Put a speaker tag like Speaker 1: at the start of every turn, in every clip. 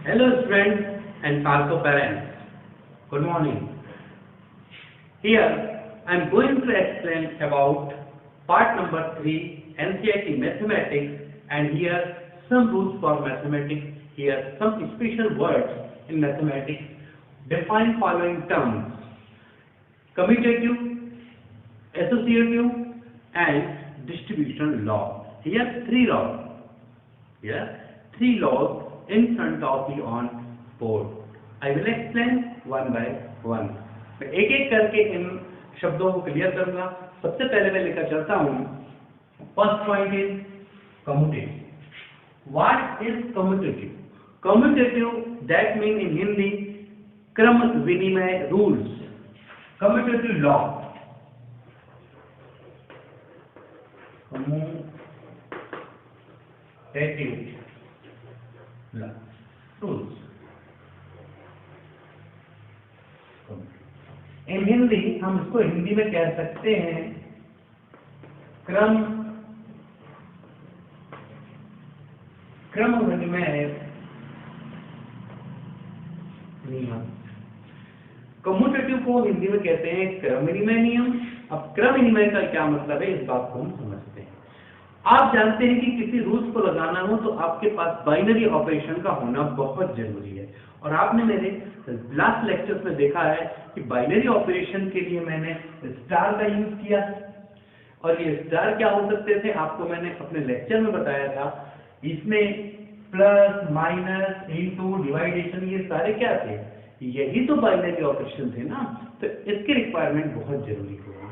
Speaker 1: Hello students and also parents. Good morning. Here I am going to explain about part number 3 NCERT Mathematics, and here some rules for mathematics. Here some special words in mathematics. Define following terms: commutative, associative and distribution law. Here three laws in front of you on board. I will explain one by one. मैं एक एक करके इन शब्दों को clear करूंगा. सबसे पहले मैं लेकर चलता हूं. First point is commutative. What is commutative? Commutative that mean in Hindi क्रम विनिमय rules. Commutative law, commutative rules. In Hindi हम इसको हिंदी में कह सकते हैं क्रम विनिमय नियम. कम्यूटेटिव को हिंदी में कहते हैं क्रम विनिमय नियम. अब क्रम विनिमय का क्या मतलब है, इस बात को हम समझते हैं. आप जानते हैं कि किसी रूल्स को लगाना हो तो आपके पास बाइनरी ऑपरेशन का होना बहुत जरूरी है. और आपने मेरे लास्ट लेक्चर्स में देखा है कि बाइनरी ऑपरेशन के लिए मैंने स्टार का यूज किया, और ये स्टार क्या हो सकते थे आपको मैंने अपने लेक्चर में बताया था. इसमें प्लस माइनस इनटू डिवाइडेशन ये सारे क्या थे, यही तो बाइनरी ऑपरेशन थे ना. तो इसके रिक्वायरमेंट बहुत जरूरी होगा.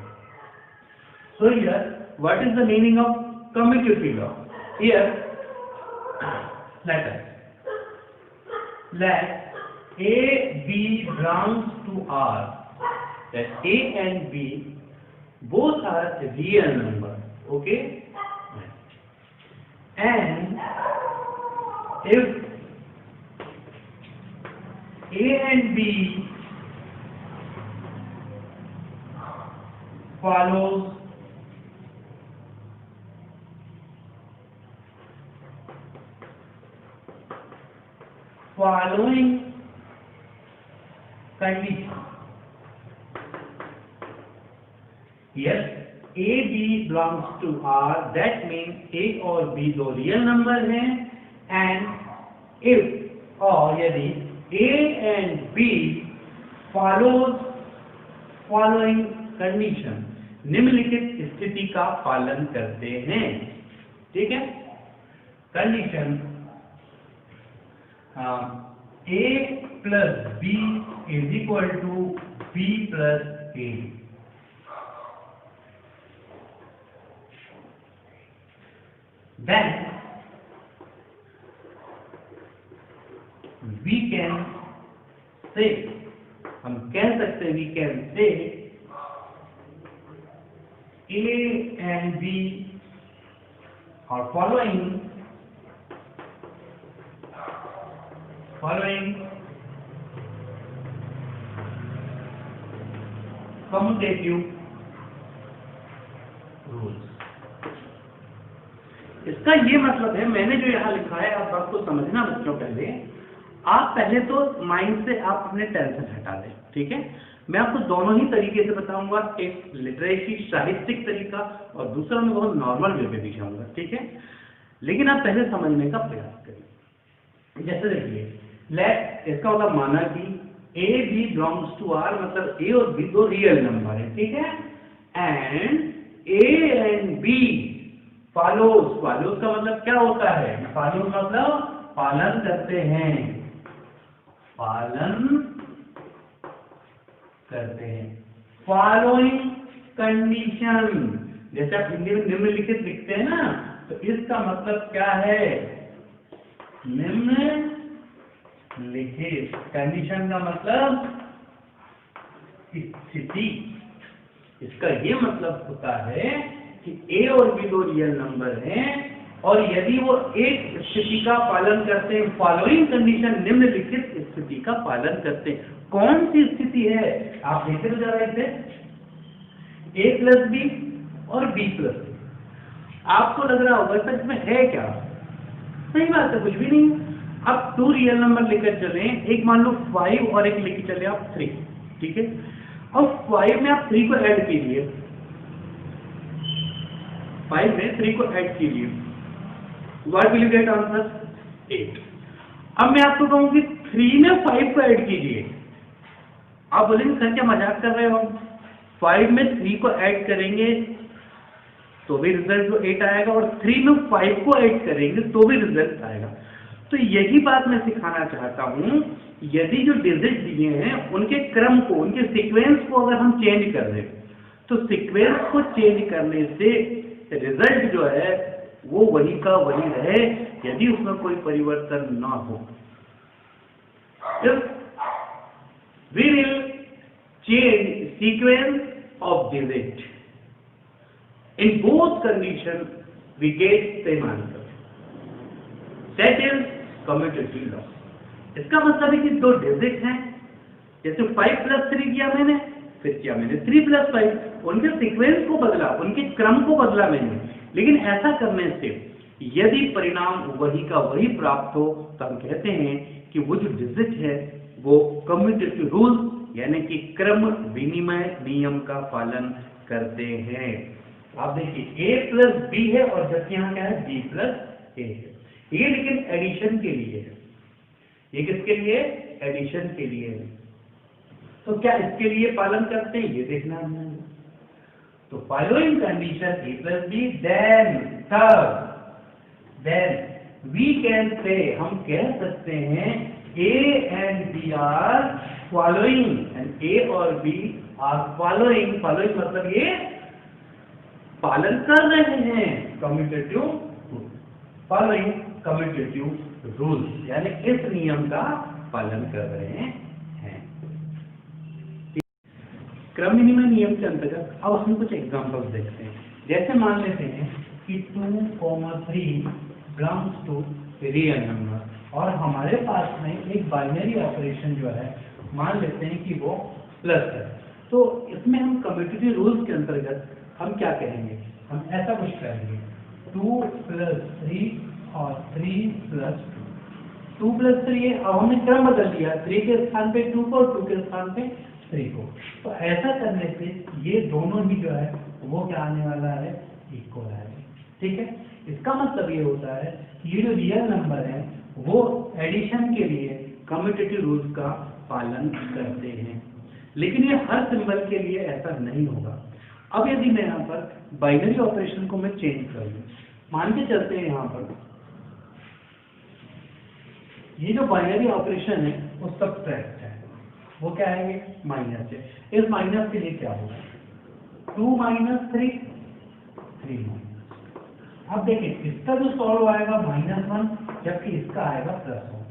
Speaker 1: So here what is the meaning of commutative law? Here let A B belongs to R, that A and B both are real number, okay, and if A and B follows following condition. Yes, A B belongs to R, that means A और B दो real number हैं, and if और यदि A and B follows following condition, निम्नलिखित स्थिति का पालन करते हैं. ठीक है. Condition A plus B is equal to B plus A. Then we can say, हम कह सकते हैं, we can say A and B are following commutative rules. इसका ये मतलब है, मैंने जो यहाँ लिखा है आप बात को समझना बच्चों. पहले तो माइंड से आप अपने टेंशन हटा दें. ठीक है. मैं आपको दोनों ही तरीके से बताऊंगा, एक लिटरेसी साहित्यिक तरीका और दूसरा मैं बहुत नॉर्मल वे में दिखाऊंगा. ठीक है. लेकिन आप पहले समझने का प्रयास करें. जैसे देखिए, लेट इसका मतलब माना कि A B belongs to R, मतलब A और B दो रियल नंबर है. ठीक है. And A and B follows का मतलब क्या होता है, follows मतलब पालन करते हैं, following condition. जैसे आप हिंदी में निम्नलिखित लिखते हैं ना, तो इसका मतलब क्या है, निम्नलिखित. कंडीशन का मतलब स्थिति. इसका ये मतलब होता है कि A और B दो रियल नंबर हैं, और यदि वो एक स्थिति का पालन करते हैं, फॉलोइंग कंडीशन निम्नलिखित स्थिति का पालन करते हैं. कौन सी स्थिति है आप देखे तो जा रहे थे, A प्लस B और B प्लस C. आपको लग रहा होगा सर इसमें है क्या, सही बात है, कुछ भी नहीं. अब 2 रियल नंबर लेकर चले, एक मान लो 5 और एक लेकर चले आप 3, ठीक है। अब 5 में आप 3 को ऐड कीजिए, 5 में 3 को ऐड कीजिए, what will you get answer 8। अब मैं आपको कहूं कि 3 में 5 को ऐड कीजिए, आप बोलेंगे सर क्या मजाक कर रहे हो, 5 में 3 को ऐड करेंगे तो भी रिजल्ट जो 8 आएगा, और 3 में 5 को ऐड करेंगे तो भी रिजल्ट आएगा। तो यही बात मैं सिखाना चाहता हूं, यदि जो डिजिट दिए हैं उनके क्रम को, उनके सीक्वेंस को अगर हम चेंज कर दें, तो सीक्वेंस को चेंज करने से रिजल्ट जो है वो वही का वही रहे, यदि उसमें कोई परिवर्तन ना हो। We will change sequence of digit. In both conditions, we get same answer. That is commutative law. इसका मतलब है कि दो डिजिट हैं, जैसे 5 + 3 किया मैंने, फिर किया मैंने 3 + 5, उनके सीक्वेंस को बदला, उनके क्रम को बदला मैंने, लेकिन ऐसा करने से यदि परिणाम वही का वही प्राप्त हो तो हम कहते हैं कि वो जो डिजिट है वो कम्यूटेटिव रूल यानी कि क्रम विनिमय नियम का पालन करते हैं। आप देखिए a + b है और जबकि यहाँ क्या है b + a है, ये लेकिन एडिशन के लिए है, ये किसके लिए, एडिशन के लिए है। तो क्या इसके लिए पालन करते हैं ये देखना है। तो following condition a + b, then we can say, हम कह सकते हैं A and B are following, and A और B are following मतलब ये पालन कर रहे हैं कम्यूटेटिव, फॉलोइंग कम्यूटेटिव रूल, यानी इस नियम का पालन कर रहे हैं। क्रम विनिमय नियम के अंतर्गत अब हम कुछ एग्जांपल्स देखते हैं। जैसे मान लेते हैं कि 2,3 बिलोंग्स टू रियल नंबर, और हमारे पास में एक बाइनरी ऑपरेशन जो है मान लेते हैं कि वो प्लस है। तो इसमें हम कम्यूटेटिव रूल्स के अंतर्गत हम क्या कहेंगे, हम ऐसा कुछ कहेंगे 2 + 3 और 3 + 2 + 3 है। अब हमने क्रम बदल दिया, 3 के स्थान पे 2 को, 2 के स्थान पे 3 को। तो ऐसा करने से ये दोनों ही जो है वो क्या आने वाला है, इक्वल आएगा, ठीक है। इसका मतलब ये होता है कि ये जो रियल नंबर है वो एडिशन के लिए कम्यूटेटिव रूल्स का पालन करते हैं, लेकिन ये हर सिंबल के लिए ऐसा नहीं होगा। अब यदि मैं यहाँ पर बाइनरी ऑपरेशन को मैं चेंज कर दूं, मान के चलते हैं यहाँ पर ये जो बाइनरी ऑपरेशन है वो सब्ट्रैक्ट है, वो क्या है, माइनस है। इस माइनस के लिए क्या होगा, 2 - 3 3 - अब देखें इसका जो सॉल्व आएगा -1, जबकि इसका आएगा +1।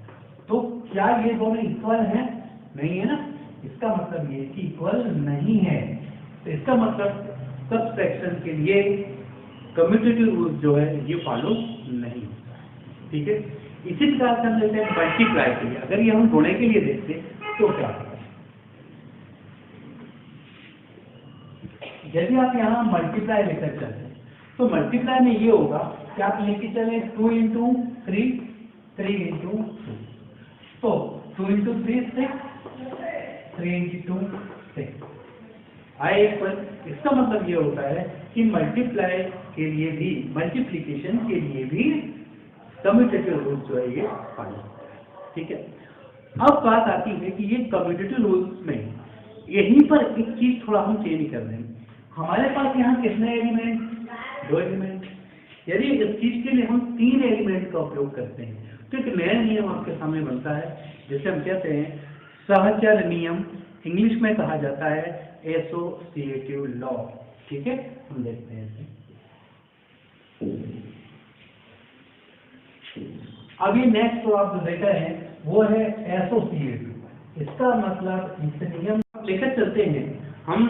Speaker 1: तो क्या ये दोनों इक्वल हैं, नहीं है ना, इसका मतलब ये कि इक्वल नहीं है। तो इसका मतलब सब्ट्रैक्शन के लिए कम्यूटेटिव रूल जो है ये फॉलो नहीं होता है, ठीक है। इसी प्रकार से हम लेते हैं मल्टीप्लाई के लिए। अगर ये हम गुणे के लिए देखते तो क्या होगा, यदि आप यहाँ मल्टीप्लाई लेकर चलते तो मल्टीप्लाई में ये होगा कि आप लेके चले 2 × 3, 3 × 2, तो 2 × 3 6, 3 × 2 6 आए इक्वल। इसका मतलब ये होता है कि मल्टीप्लाई के लिए भी, मल्टीप्लिकेशन के लिए भी कम्यूटेटिव रूल जो है ये पालन, ठीक है। अब बात आती है कि ये कम्यूटेटिव रूल्स में यहीं पर एक चीज थोड़ा हम चेंज कर दें। हमारे पास यहाँ कितने एलिमेंट, 2 एलिमेंट। यदि इस चीज के लिए हम 3 एलिमेंट का उपयोग करते हैं तो एक नया नियम आपके सामने बनता है, जिसे हम कहते हैं सहचर नियम, इंग्लिश में कहा जाता है एसोसिएटिव लॉ, ठीक है। हम देखते हैं इसे। अब ये नेक्स्ट जो आप देखते हैं वो है एसोसिएटिव। इसका मतलब इस नियम लेकर चलते हैं हम।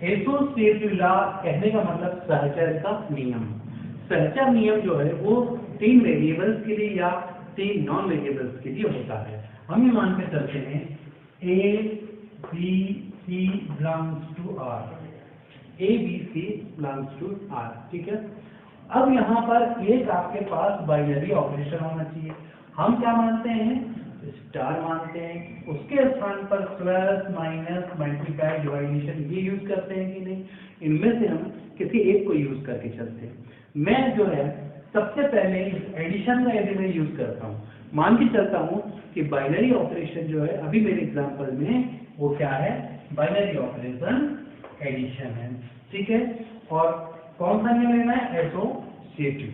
Speaker 1: एसोसिएटिव लॉ कहने का मतलब सहचर का नियम। सहचर नियम जो है वो 3 वेरिएबल्स के लिए या 3 नॉन वेरिएबल्स के लिए होता है। हम ये मान के चलते हैं A B C belongs to R, A B C belongs to R, ठीक है। अब यहाँ पर एक आपके पास बाइनरी ऑपरेशन होना चाहिए।
Speaker 2: हम क्या मानते हैं, स्टार मानते हैं, उसके स्थान पर प्लस माइनस मल्टीप्लाई डिवाइडेशन ये यूज करते हैं कि नहीं, इनमें से हम किसी एक को यूज करके चलते हैं। मैं जो है सबसे पहले इस एडिशन का यदि मैं यूज करता हूँ, मान के चलता हूँ कि बाइनरी ऑपरेशन जो है अभी मेरे एग्जांपल में वो क्या है, बाइनरी ऑपरेशन एडिशन है, ठीक है। और कौन सा नियम लेना है, एसोसिएटिव।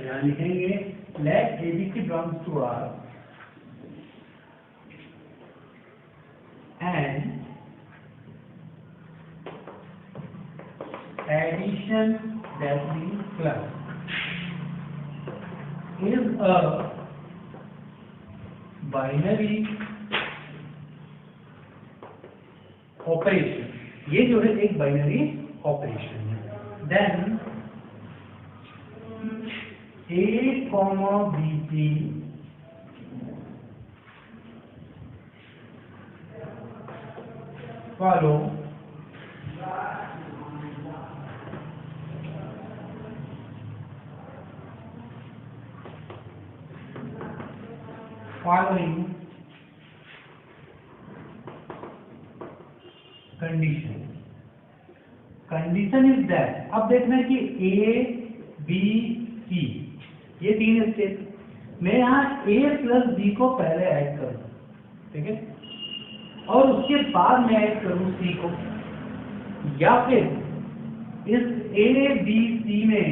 Speaker 2: यहाँ लिखेंगे let A B C belongs to R and addition that means plus is a binary operation, ये जो है एक बाइनरी ऑपरेशन है। Then a comma bc follow following condition। Condition is that, अब देखना है कि ए बी सी ये तीन स्टेप, मैं यहाँ ए प्लस बी को पहले ऐड करूँ, ठीक है, और उसके बाद मैं ऐड करूँ सी को, या फिर इस ए बी सी में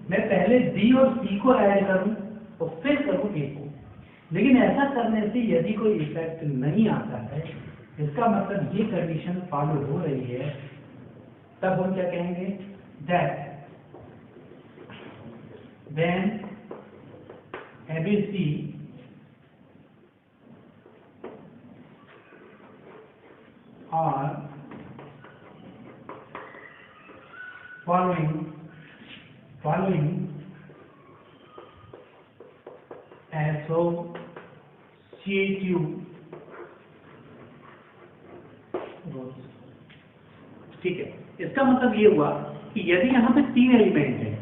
Speaker 2: मैं पहले बी और सी को ऐड करूँ और फिर करूँ ए को। लेकिन ऐसा करने से यदि कोई इफेक्ट नहीं आता है, इसका मतलब ये कंडीशन फॉलो हो रही है, तब हम क्या कहेंगे, that when ABC are following associative rules।
Speaker 1: ठीक है, इसका मतलब ये हुआ कि यदि यहाँ पे तीन एलिमेंट हैं,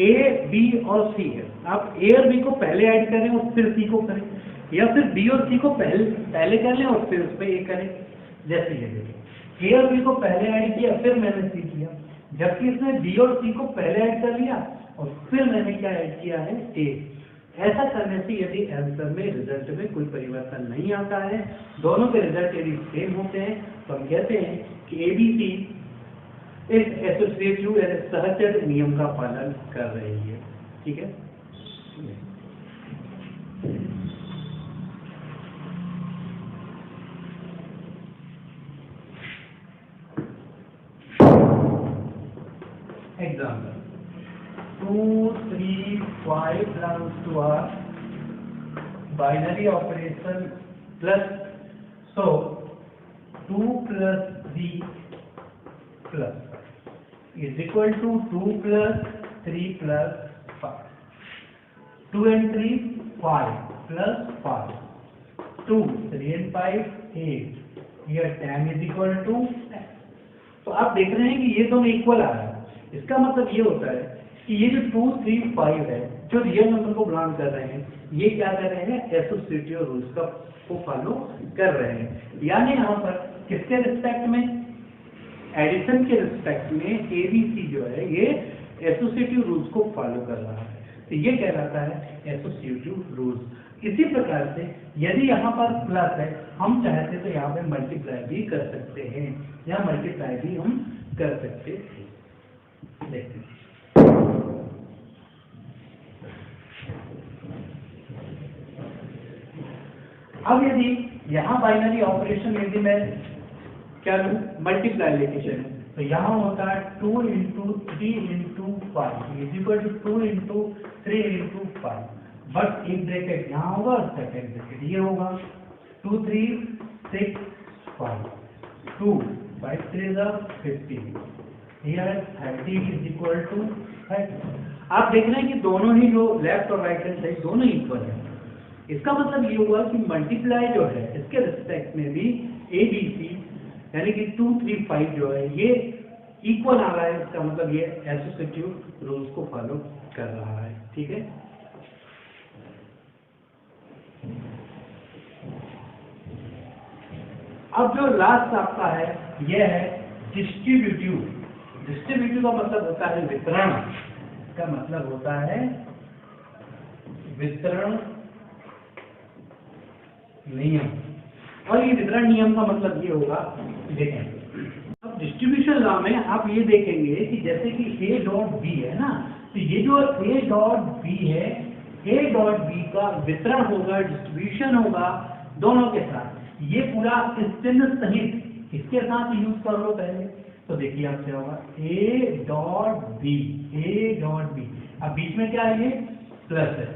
Speaker 1: ए बी और सी है, आप ए और बी को पहले ऐड करें और फिर सी को करें, या फिर बी और सी को पहले कर लें और फिर उस पर ए करें। जैसे ये देखिए, ए और बी को पहले ऐड किया फिर मैंने सी किया, जबकि इसने बी और सी को पहले ऐड कर लिया और फिर मैंने क्या ऐड किया है, ए। ऐसा करने से यदि आंसर में, रिजल्ट में कोई परिवर्तन नहीं आता है, दोनों के रिजल्ट यदि सेम होते हैं, तो हम कहते हैं कि एबीसी एक एसोसिएटिव यानी सहचर नियम का पालन कर रही है, ठीक है।
Speaker 2: Example 2, 3, 5 belongs to a binary operation plus, so 2 plus 3 plus is equal to 2 plus 3 plus 5, 2 and 3 5 plus 5, 2 3 and 5 8, here 10 is equal to 10।
Speaker 1: तो आप देख रहे हैं कि ये दोनों इक्वल आ रहा है, इसका मतलब ये होता है कि ये जो 2, 3, 5 है, जो रियल नंबर को बिलोंग कर रहे हैं, ये क्या कर रहे हैं, एसोसिएटिव रूल्स को फॉलो कर रहे हैं। यानी यहाँ पर किसके रिस्पेक्ट में, एडिशन के रिस्पेक्ट में एबीसी जो है ये एसोसिएटिव रूल्स को फॉलो कर रहा है, तो ये कहलाता है एसोसिएटिव रूल्स। इसी प्रकार से यदि यहाँ पर प्लस है, हम चाहते तो यहाँ पे मल्टीप्लाई भी कर सकते हैं, या मल्टीप्लाई भी हम कर सकते हैं। देखते हैं, अब यदि यहाँ बाइनरी ऑपरेशन यदि मैं क्या लूँ, मल्टीप्लाई लेके चलूँ,
Speaker 2: तो यहाँ होता है 2 into 3 into 5 is equal to 2 into 3 into 5, but एक ब्रैकेट यहाँ होगा और सेकेंड ब्रैकेट ये होगा, 2 3 6 5 2 5 3 15, here 30 is equal to 30।
Speaker 1: आप देख रहे हैं कि दोनों ही जो लेफ्ट और राइट हैंड साइड दोनों इक्वल है। इसका मतलब ये हुआ कि मल्टीप्लाई जो है इसके रिस्पेक्ट में भी एबीसी यानी कि 2, 3, 5 जो है ये इक्वल आ रहा है, इसका मतलब ये एसोसिएटिव रूल्स को फॉलो कर रहा है, ठीक है।
Speaker 2: अब जो लास्ट आपका है यह है डिस्ट्रीब्यूटिव। डिस्ट्रीब्यूटिव का मतलब होता है वितरण, इसका मतलब होता है वितरण नियम। और ये वितरण नियम का मतलब ये होगा, देखें अब डिस्ट्रीब्यूशन लॉ में आप ये देखेंगे कि जैसे कि A डॉट B है ना, तो ये जो A डॉट B है, A डॉट B का वितरण होगा, डिस्ट्रीब्यूशन होगा दोनों के साथ। ये पूरा इस चिन्ह सहित इसके साथ यूज कर लो पहले, तो देखिए आप क्या होगा A dot B, A dot B, अब बीच में क्या है ये प्लस है।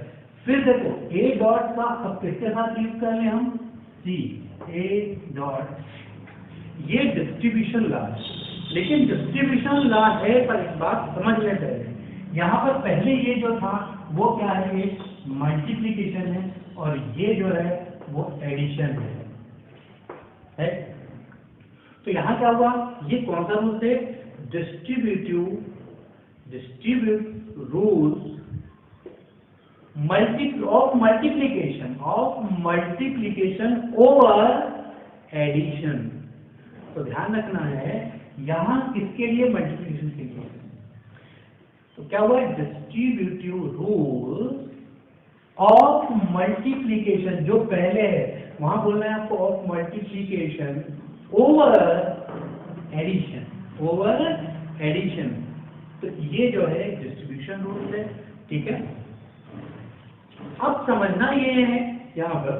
Speaker 2: फिर देखो A डॉट का अब किसके साथ यूज कर ले हम, C, A डॉट, ये डिस्ट्रीब्यूशन लॉ है। लेकिन डिस्ट्रीब्यूशन लॉ है पर एक बात समझ लें पहले, यहाँ पर पहले ये जो था वो क्या है, ये मल्टीप्लिकेशन है और ये जो है वो एडिशन है। तो यहाँ क्या हुआ, ये कौन सा रूल है, distribute rules of multiplication over addition. तो ध्यान रखना है यहां किसके लिए, मल्टीप्लिकेशन के लिए। तो क्या हुआ, डिस्ट्रीब्यूटिव रूल ऑफ मल्टीप्लिकेशन, जो पहले है वहां बोलना है आपको of multiplication over addition, over addition. तो ये जो है डिस्ट्रीब्यूशन रूल है, ठीक है। अब समझना ये है यहाँ पर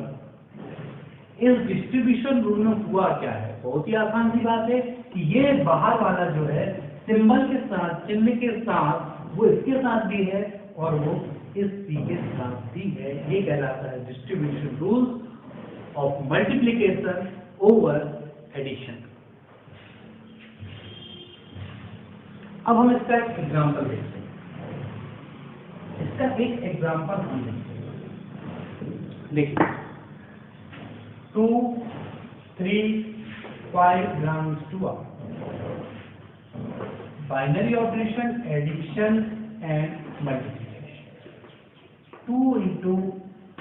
Speaker 2: इस डिस्ट्रीब्यूशन रूल में हुआ क्या है, बहुत ही आसान सी बात है कि ये बाहर वाला जो है सिंबल के साथ, चिन्ह के साथ, वो इसके साथ भी है और वो इस सी के साथ भी है। ये कहलाता है distribution rule of multiplication over addition. अब हम इसका एक एग्जांपल देखते हैं, इसका एक एग्जांपल हम देखिए 2, 3, 5 belongs to a binary operation, addition and multiplication. 2 into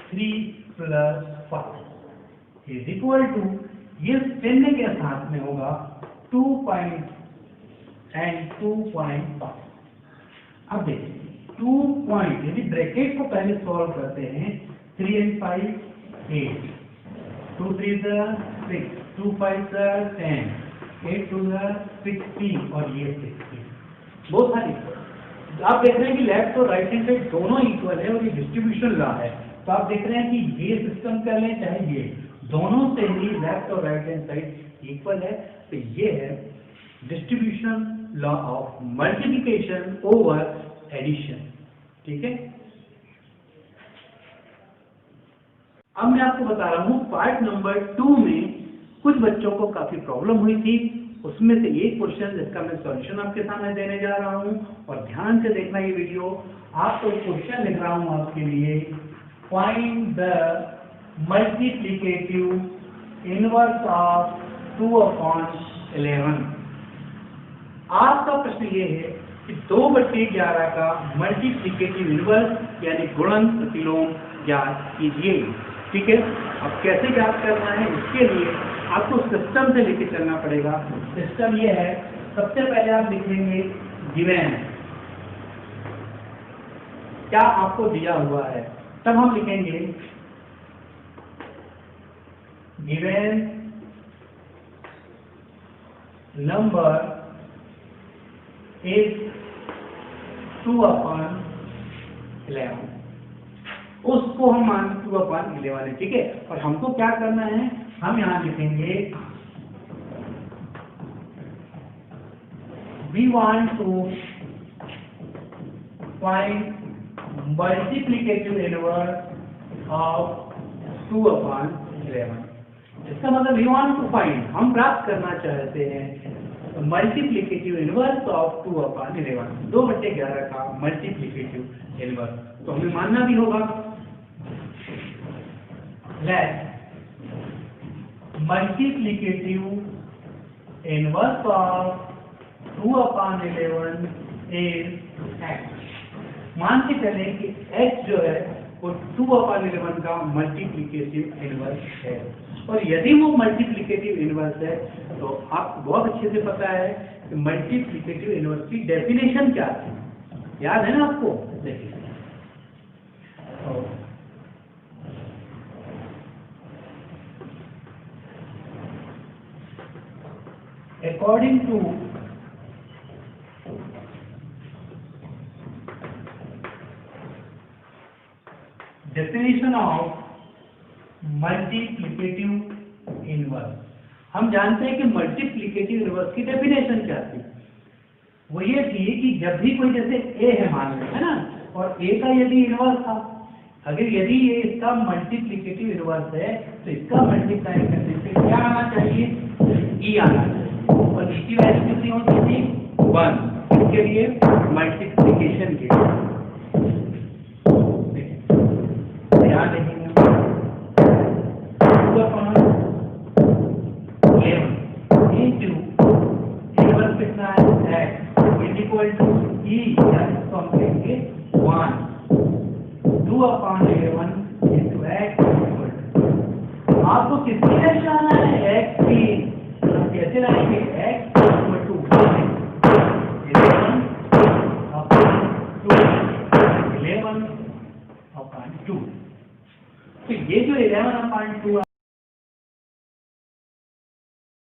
Speaker 2: 3 plus 5 is equal to, ये चिन्ह के साथ में होगा 2 and 2.5। अब देखिए 2 पॉइंट, यदि ब्रैकेट को पहले सॉल्व करते हैं, 3 and 5 8, 2 3 6, 2 5 10, 8 2 16 और ये 16, बहुत सारी। आप देख रहे हैं कि लेफ्ट और राइट हैंड साइड दोनों इक्वल है और ये डिस्ट्रीब्यूशन लॉ है। तो आप देख रहे हैं कि ये सिस्टम कर लें चाहे ये, दोनों से ही लेफ्ट और राइट हैंड साइड इक्वल है। तो ये है distribution law of multiplication over addition, ठीक है। अब मैं आपको बता रहा हूँ पार्ट नंबर 2 में कुछ बच्चों को काफी प्रॉब्लम हुई थी, उसमें से एक क्वेश्चन जिसका मैं सॉल्यूशन आपके सामने देने जा रहा हूँ, और ध्यान से देखना ये वीडियो। आपको क्वेश्चन लिख रहा हूँ आपके लिए, find the multiplicative inverse of 2/11। आपका प्रश्न ये है कि 2/11 का मल्टीप्लिकेटिव इनवर्स यानी गुणन प्रतिलोम ज्ञात कीजिए, ठीक है। अब कैसे ज्ञात करना है, इसके लिए आपको सिस्टम से लेके चलना पड़ेगा। सिस्टम ये है, सबसे पहले आप लिखेंगे गिवन, क्या आपको दिया हुआ है, तब हम लिखेंगे गिवन नंबर इज 2/11, उसको हम मान 2/11 है, ठीक है। और हमको क्या करना है, हम यहां लिखेंगे we want to find multiplicative inverse of 2/11। इसका मतलब we want to find, हम प्राप्त करना चाहते हैं मल्टीप्लिकेटिव इनवर्स ऑफ 2/11, 2/11 का मल्टीप्लिकेटिव इनवर्स। तो हमें मानना भी होगा let multiplicative inverse of 2/11 is x। मान के चले कि x जो है वो 2 2/11 का मल्टीप्लिकेटिव इनवर्स है। और यदि वो मल्टीप्लिकेटिव इनवर्स है तो आपको बहुत अच्छे से पता है कि मल्टीप्लिकेटिव इनवर्स की डेफिनेशन क्या थी, याद है ना आपको? देखिए according to definition of multiplicative inverse, हम जानते हैं कि मल्टीप्लिकेटिव इनवर्स की डेफिनेशन क्या थी। वो ये थी कि जब भी कोई, जैसे ए है मान लो, है ना, और ए का यदि इनवर्स था, अगर यदि ये इसका मल्टीप्लिकेटिव इनवर्स है तो इसका मल्टीप्लाई करने से क्या आना चाहिए? ई आना चाहिए। और ई की वैल्यू कितनी होती थी? 1। इसके लिए मल्टीप्लिकेशन के ध्यान देखेंगे 2/11 into इनवर्स कितना है? x इज इक्वल टू ई, या इसको हम कहेंगे 1 2/11 into x इक्वल टू, आपको किसकी वैल्यू आना है? x की। कैसे लाएंगे? x इक्वल टू 11/2 तो ये जो 11/2